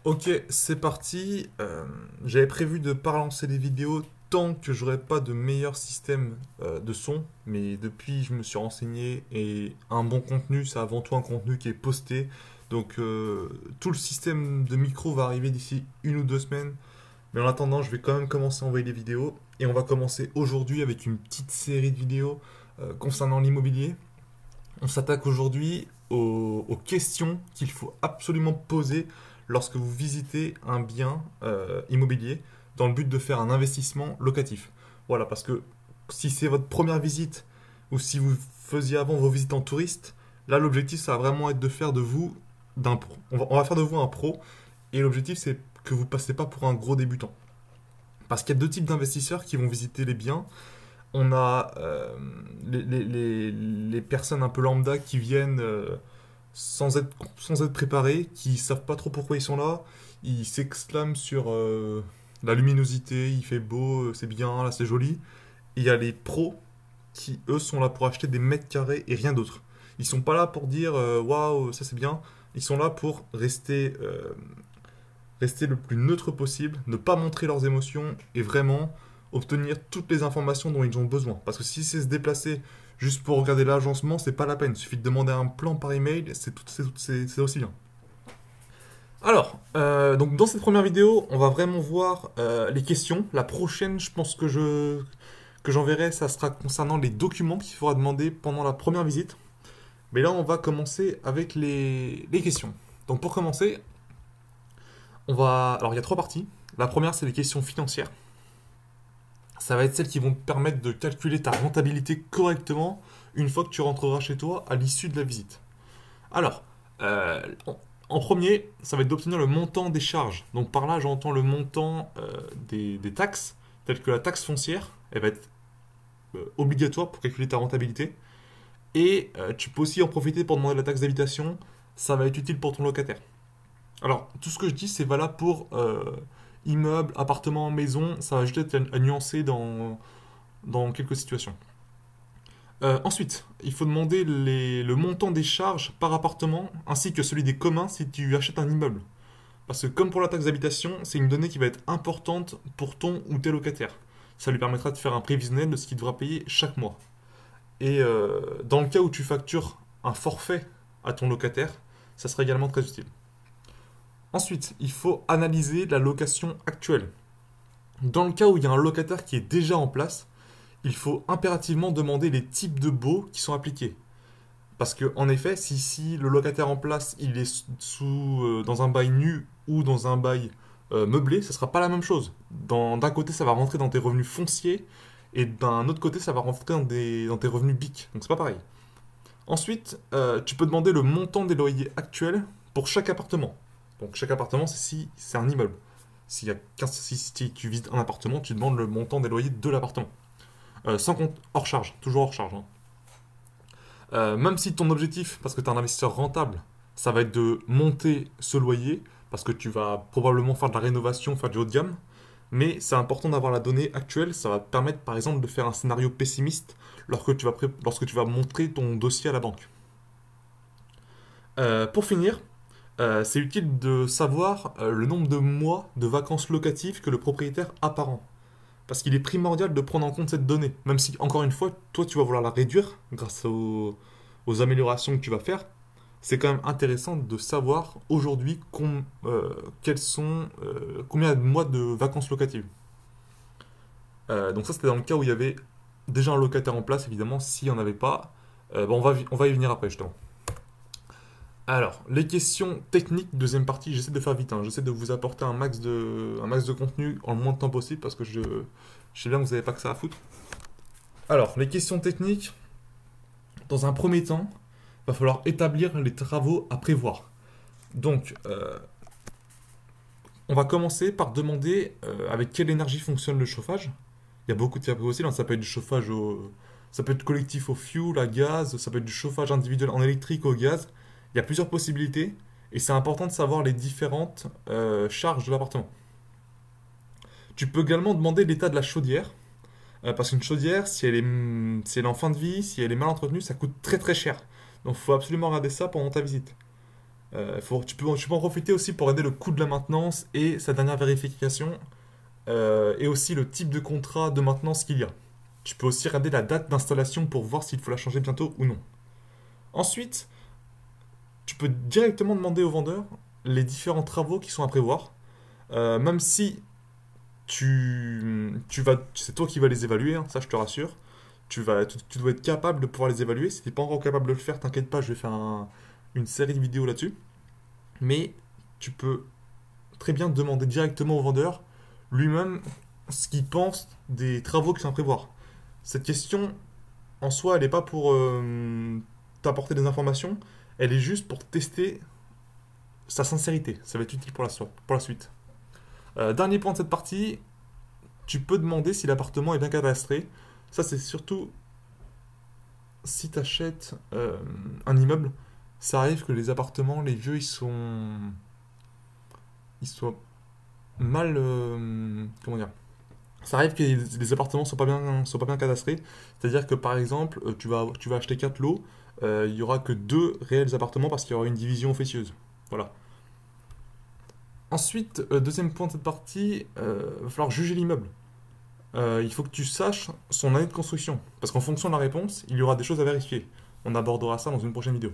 Ok, c'est parti. J'avais prévu de pas lancer les vidéos tant que j'aurais pas de meilleur système de son, mais depuis je me suis renseigné et un bon contenu, c'est avant tout un contenu qui est posté. Donc tout le système de micro va arriver d'ici 1 ou 2 semaines. Mais en attendant, je vais quand même commencer à envoyer les vidéos et on va commencer aujourd'hui avec une petite série de vidéos concernant l'immobilier. On s'attaque aujourd'hui aux questions qu'il faut absolument poser lorsque vous visitez un bien immobilier dans le but de faire un investissement locatif. Voilà, parce que si c'est votre première visite ou si vous faisiez avant vos visites en touriste, là l'objectif ça va vraiment être de faire de vous d'un pro. On va faire de vous un pro et l'objectif c'est que vous ne passez pas pour un gros débutant. Parce qu'il y a deux types d'investisseurs qui vont visiter les biens. On a les personnes un peu lambda qui viennent sans être préparés, qui savent pas trop pourquoi ils sont là. Ils s'exclament sur la luminosité, il fait beau, c'est bien, là c'est joli. Et il y a les pros qui, eux, sont là pour acheter des mètres carrés et rien d'autre. Ils sont pas là pour dire waouh, ça c'est bien. Ils sont là pour rester le plus neutre possible, ne pas montrer leurs émotions et vraiment obtenir toutes les informations dont ils ont besoin. Parce que si c'est se déplacer juste pour regarder l'agencement, c'est pas la peine. Il suffit de demander un plan par email, c'est aussi bien. Alors, donc dans cette première vidéo, on va vraiment voir les questions. La prochaine, je pense que j'enverrai, ça sera concernant les documents qu'il faudra demander pendant la première visite. Mais là, on va commencer avec les questions. Donc pour commencer, alors il y a trois parties. La première, c'est les questions financières. Ça va être celles qui vont te permettre de calculer ta rentabilité correctement une fois que tu rentreras chez toi à l'issue de la visite. Alors, en premier, ça va être d'obtenir le montant des charges. Donc par là, j'entends le montant des taxes, telles que la taxe foncière. Elle va être obligatoire pour calculer ta rentabilité. Et tu peux aussi en profiter pour demander la taxe d'habitation. Ça va être utile pour ton locataire. Alors, tout ce que je dis, c'est valable pour immeubles, appartements, maisons. Ça va juste être à nuancer dans quelques situations. Ensuite, il faut demander le montant des charges par appartement ainsi que celui des communs si tu achètes un immeuble. Parce que comme pour la taxe d'habitation, c'est une donnée qui va être importante pour ton ou tes locataires. Ça lui permettra de faire un prévisionnel de ce qu'il devra payer chaque mois. Et dans le cas où tu factures un forfait à ton locataire, ça sera également très utile. Ensuite, il faut analyser la location actuelle. Dans le cas où il y a un locataire qui est déjà en place, il faut impérativement demander les types de baux qui sont appliqués. Parce que, en effet, si le locataire en place il est dans un bail nu ou dans un bail meublé, ce ne sera pas la même chose. D'un côté, ça va rentrer dans tes revenus fonciers et d'un autre côté, ça va rentrer dans tes revenus BIC. Donc, c'est pas pareil. Ensuite, tu peux demander le montant des loyers actuels pour chaque appartement. Donc, chaque appartement, c'est si c'est un immeuble. Si tu visites un appartement, tu demandes le montant des loyers de l'appartement. Sans compte hors charge, toujours hors charge, hein. Même si ton objectif, parce que tu es un investisseur rentable, ça va être de monter ce loyer, parce que tu vas probablement faire de la rénovation, faire du haut de gamme, mais c'est important d'avoir la donnée actuelle, ça va te permettre par exemple de faire un scénario pessimiste lorsque tu vas montrer ton dossier à la banque. Pour finir, c'est utile de savoir le nombre de mois de vacances locatives que le propriétaire a par an. Parce qu'il est primordial de prendre en compte cette donnée. Même si, encore une fois, toi, tu vas vouloir la réduire grâce aux améliorations que tu vas faire. C'est quand même intéressant de savoir aujourd'hui combien de mois de vacances locatives. Donc ça, c'était dans le cas où il y avait déjà un locataire en place, évidemment. S'il n'y en avait pas, on va y venir après, justement. Alors, les questions techniques, deuxième partie, j'essaie de faire vite, hein. J'essaie de vous apporter un max de contenu en le moins de temps possible parce que je sais bien que vous n'avez pas que ça à foutre. Alors, les questions techniques, dans un premier temps, il va falloir établir les travaux à prévoir. Donc, on va commencer par demander avec quelle énergie fonctionne le chauffage. Il y a beaucoup de types possibles, hein. Ça peut être du chauffage ça peut être collectif au fuel, à gaz, ça peut être du chauffage individuel en électrique au gaz. Il y a plusieurs possibilités et c'est important de savoir les différentes charges de l'appartement. Tu peux également demander l'état de la chaudière parce qu'une chaudière, si elle est en fin de vie, si elle est mal entretenue, ça coûte très très cher. Donc il faut absolument regarder ça pendant ta visite. Tu peux en profiter aussi pour aider le coût de la maintenance et sa dernière vérification, et aussi le type de contrat de maintenance qu'il y a. Tu peux aussi regarder la date d'installation pour voir s'il faut la changer bientôt ou non. Ensuite, tu peux directement demander au vendeur les différents travaux qui sont à prévoir, même si c'est toi qui vas les évaluer, hein, ça je te rassure. Tu dois être capable de pouvoir les évaluer. Si tu n'es pas encore capable de le faire, t'inquiète pas, je vais faire une série de vidéos là-dessus. Mais tu peux très bien demander directement au vendeur lui-même ce qu'il pense des travaux qui sont à prévoir. Cette question, en soi, elle n'est pas pour t'apporter des informations, elle est juste pour tester sa sincérité. Ça va être utile pour la suite. Dernier point de cette partie, tu peux demander si l'appartement est bien cadastré. Ça, c'est surtout si tu achètes un immeuble. Ça arrive que les appartements, les vieux, ils soient mal. Comment dire? Ça arrive que les appartements soient pas bien cadastrés. C'est-à-dire que par exemple, tu vas acheter 4 lots, il y aura que 2 réels appartements parce qu'il y aura une division officieuse. Voilà. Ensuite, deuxième point de cette partie, il va falloir juger l'immeuble. Il faut que tu saches son année de construction. Parce qu'en fonction de la réponse, il y aura des choses à vérifier. On abordera ça dans une prochaine vidéo.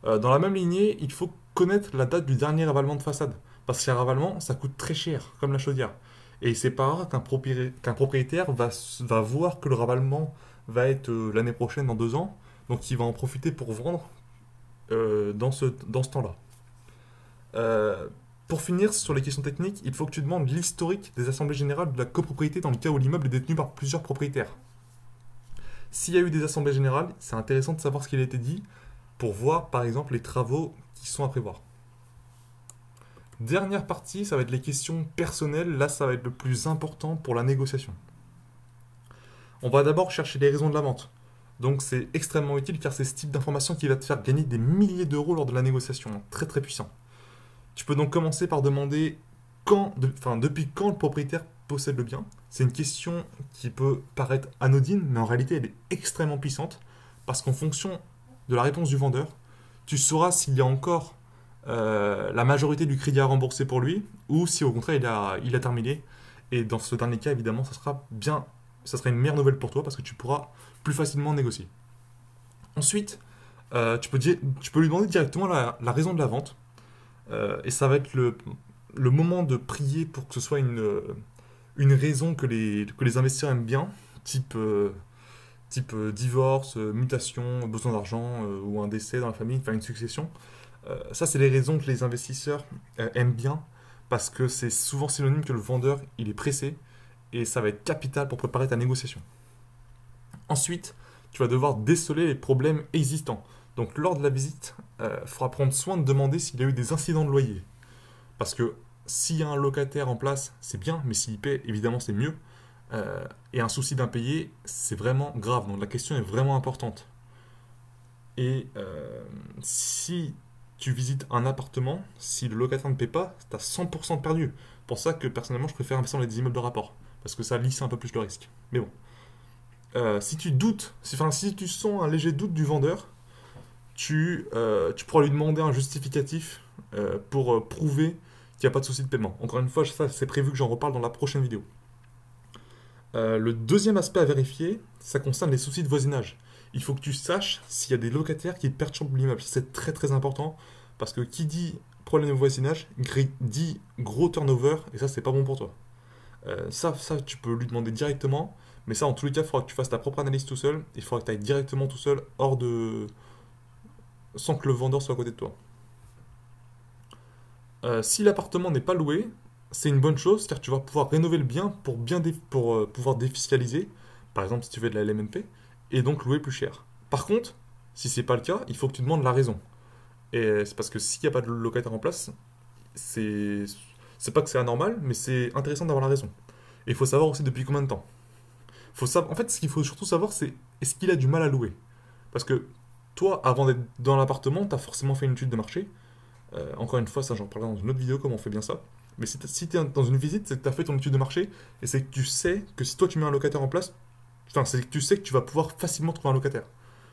Dans la même lignée, il faut connaître la date du dernier ravalement de façade. Parce qu'un ravalement, ça coûte très cher, comme la chaudière. Et c'est pas rare qu'un propriétaire va voir que le ravalement va être l'année prochaine, dans 2 ans. Donc il va en profiter pour vendre dans ce temps-là. Pour finir sur les questions techniques, il faut que tu demandes l'historique des assemblées générales de la copropriété dans le cas où l'immeuble est détenu par plusieurs propriétaires. S'il y a eu des assemblées générales, c'est intéressant de savoir ce qu'il a été dit pour voir par exemple les travaux qui sont à prévoir. Dernière partie, ça va être les questions personnelles. Là, ça va être le plus important pour la négociation. On va d'abord chercher les raisons de la vente. Donc c'est extrêmement utile car c'est ce type d'information qui va te faire gagner des milliers d'euros lors de la négociation. Très très puissant. Tu peux donc commencer par demander depuis quand le propriétaire possède le bien. C'est une question qui peut paraître anodine, mais en réalité elle est extrêmement puissante parce qu'en fonction de la réponse du vendeur, tu sauras s'il y a encore la majorité du crédit à rembourser pour lui ou si au contraire il a terminé. Et dans ce dernier cas, évidemment, ça sera une meilleure nouvelle pour toi parce que tu pourras plus facilement négocier. Ensuite, tu peux lui demander directement la raison de la vente. Et ça va être le moment de prier pour que ce soit une raison que les investisseurs aiment bien, type divorce, mutation, besoin d'argent ou un décès dans la famille, enfin une succession. Ça, c'est les raisons que les investisseurs aiment bien parce que c'est souvent synonyme que le vendeur il est pressé et ça va être capital pour préparer ta négociation. Ensuite, tu vas devoir déceler les problèmes existants. Donc lors de la visite, il faudra prendre soin de demander s'il y a eu des incidents de loyer. Parce que s'il y a un locataire en place, c'est bien, mais s'il paie, évidemment, c'est mieux. Et un souci d'impayé, c'est vraiment grave. Donc la question est vraiment importante. Et si tu visites un appartement, si le locataire ne paie pas, tu as 100% de perdu. Pour ça que personnellement, je préfère investir dans les immeubles de rapport. Parce que ça lisse un peu plus le risque. Mais bon. Si tu doutes, si tu sens un léger doute du vendeur, tu pourras lui demander un justificatif pour prouver qu'il n'y a pas de souci de paiement. Encore une fois, ça c'est prévu que j'en reparle dans la prochaine vidéo. Le deuxième aspect à vérifier, ça concerne les soucis de voisinage. Il faut que tu saches s'il y a des locataires qui perturbent l'immeuble. C'est très très important parce que qui dit problème de voisinage dit gros turnover et ça c'est pas bon pour toi. Ça tu peux lui demander directement, mais ça en tous les cas il faudra que tu fasses ta propre analyse tout seul. Il faudra que tu ailles directement tout seul sans que le vendeur soit à côté de toi. Si l'appartement n'est pas loué, c'est une bonne chose car tu vas pouvoir rénover le bien pour pouvoir défiscaliser, par exemple si tu fais de la LMNP, et donc louer plus cher. Par contre, si c'est pas le cas, il faut que tu demandes la raison. Et c'est parce que s'il n'y a pas de locataire en place, c'est pas que c'est anormal, mais c'est intéressant d'avoir la raison. Et il faut savoir aussi depuis combien de temps. En fait, ce qu'il faut surtout savoir, c'est est-ce qu'il a du mal à louer. Parce que toi, avant d'être dans l'appartement, tu as forcément fait une étude de marché. Encore une fois, ça j'en parlerai dans une autre vidéo, comment on fait bien ça. Mais si tu es dans une visite, c'est que tu as fait ton étude de marché, et c'est que tu sais que si toi tu mets un locataire en place, c'est que tu sais que tu vas pouvoir facilement trouver un locataire.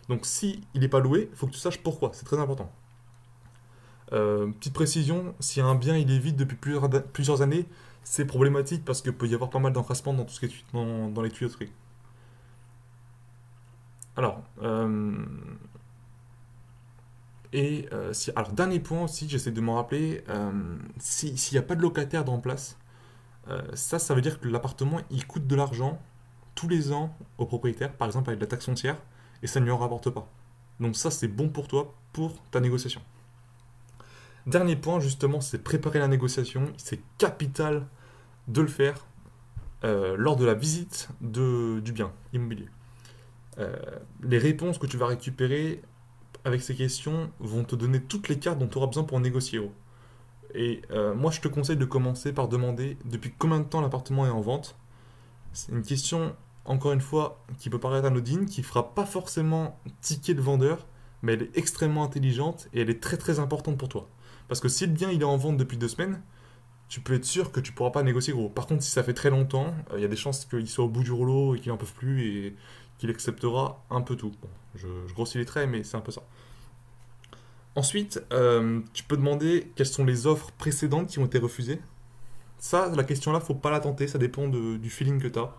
Donc si il n'est pas loué, il faut que tu saches pourquoi, c'est très important. Petite précision, si un bien il est vide depuis plusieurs années, c'est problématique parce qu'il peut y avoir pas mal d'encrassement dans tout ce qui est dans les tuyauteries. Alors, alors dernier point aussi, j'essaie de m'en rappeler, s'il n'y a pas de locataire dans place, ça veut dire que l'appartement il coûte de l'argent tous les ans au propriétaire, par exemple avec la taxe foncière, et ça ne lui en rapporte pas. Donc ça c'est bon pour toi, pour ta négociation. Dernier point justement, c'est préparer la négociation, c'est capital de le faire lors de la visite du bien immobilier. Les réponses que tu vas récupérer avec ces questions vont te donner toutes les cartes dont tu auras besoin pour négocier. Et moi, je te conseille de commencer par demander depuis combien de temps l'appartement est en vente. C'est une question, encore une fois, qui peut paraître anodine, qui fera pas forcément tiquer le vendeur, mais elle est extrêmement intelligente et elle est très très importante pour toi. Parce que si le bien il est en vente depuis 2 semaines, tu peux être sûr que tu pourras pas négocier gros. Par contre, si ça fait très longtemps, il y a des chances qu'il soit au bout du rouleau et qu'il n'en peut plus et qu'il acceptera un peu tout. Bon, je grossis les traits, mais c'est un peu ça. Ensuite, tu peux demander quelles sont les offres précédentes qui ont été refusées. Ça, la question-là, faut pas la tenter, ça dépend du feeling que tu as.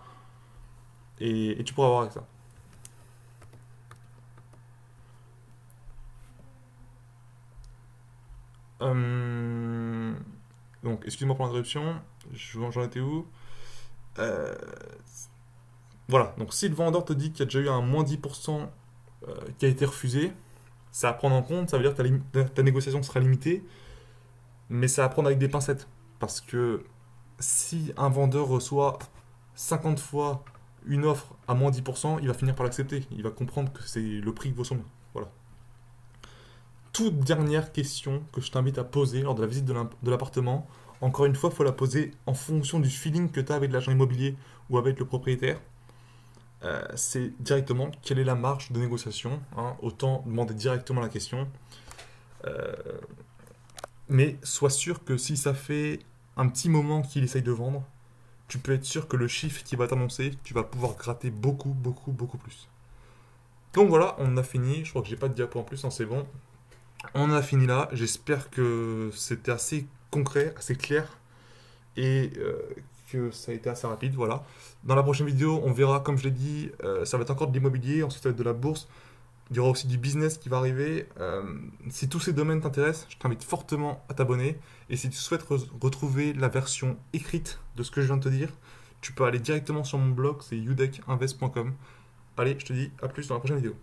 Et tu pourras voir avec ça. Euh, donc, excuse-moi pour l'interruption, j'en étais où? Euh, Voilà, donc si le vendeur te dit qu'il y a déjà eu un moins 10% qui a été refusé, ça à prendre en compte, ça veut dire que ta négociation sera limitée, mais ça à prendre avec des pincettes. Parce que si un vendeur reçoit 50 fois une offre à moins 10%, il va finir par l'accepter. Il va comprendre que c'est le prix que vaut son bien. Voilà. Toute dernière question que je t'invite à poser lors de la visite de l'appartement, encore une fois, il faut la poser en fonction du feeling que tu as avec l'agent immobilier ou avec le propriétaire. C'est directement quelle est la marge de négociation, hein. Autant demander directement la question. Euh, mais sois sûr que si ça fait un petit moment qu'il essaye de vendre, tu peux être sûr que le chiffre qui va t'annoncer, tu vas pouvoir gratter beaucoup, beaucoup, beaucoup plus. Donc voilà, on a fini. Je crois que j'ai pas de diapo en plus, hein, c'est bon. On a fini là. J'espère que c'était assez concret, assez clair et que ça a été assez rapide. Voilà. Dans la prochaine vidéo, on verra, comme je l'ai dit, ça va être encore de l'immobilier, ensuite ça va être de la bourse. Il y aura aussi du business qui va arriver. Si tous ces domaines t'intéressent, je t'invite fortement à t'abonner. Et si tu souhaites retrouver la version écrite de ce que je viens de te dire, tu peux aller directement sur mon blog, c'est udecinvest.com. Allez, je te dis à plus dans la prochaine vidéo.